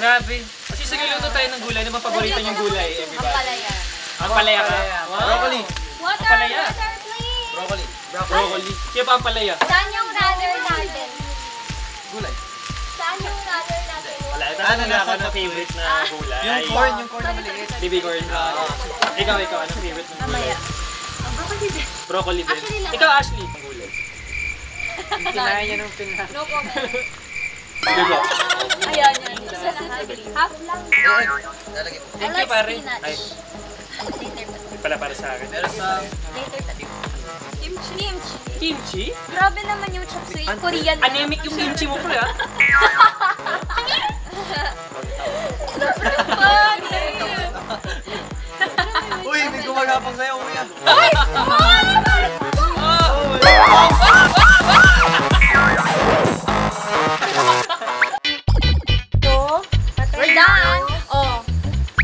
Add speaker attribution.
Speaker 1: Grabe. Kasi sige, luto tayo ng gulay. Ano ba paborito niyong gulay, everybody?
Speaker 2: Ang palaya.
Speaker 1: Ang palaya ka?
Speaker 3: Broccoli.
Speaker 2: Water,
Speaker 1: palaya.
Speaker 2: water, please.
Speaker 3: Broccoli.
Speaker 1: Broccoli. Kaya pa ang palaya?
Speaker 2: Saan yung rather natin?
Speaker 3: Gulay.
Speaker 2: Saan yung rather natin?
Speaker 1: Wala. Ano na ako ng favorite na gulay?
Speaker 3: Yung corn na maliit.
Speaker 1: Baby corn. Ikaw, anong favorite ng gulay?
Speaker 2: Mamaya. Broccoli din.
Speaker 1: Broccoli din.
Speaker 2: Ashley lang.
Speaker 1: Ikaw, Ashley. Ang gulay.
Speaker 3: Kinain niya nung pinag.
Speaker 2: No comment.
Speaker 1: Diba?
Speaker 2: Ayan, yan. Specifically. Half lang.
Speaker 3: Lalagay ko.
Speaker 1: Thank
Speaker 2: I
Speaker 1: you,
Speaker 2: like
Speaker 1: pare.
Speaker 2: spinach.
Speaker 1: Ay,
Speaker 2: Later.
Speaker 1: hindi pala para sa akin.
Speaker 3: Meron sa...
Speaker 2: Later. Kimchi. Kimchi.
Speaker 1: Kimchi?
Speaker 2: Grabe naman yung chopsuey. Korean.
Speaker 1: Anemic yung kimchi mo pala.
Speaker 3: Uy, may gumagapang sa'yo, kuya.
Speaker 2: Ay! We're done!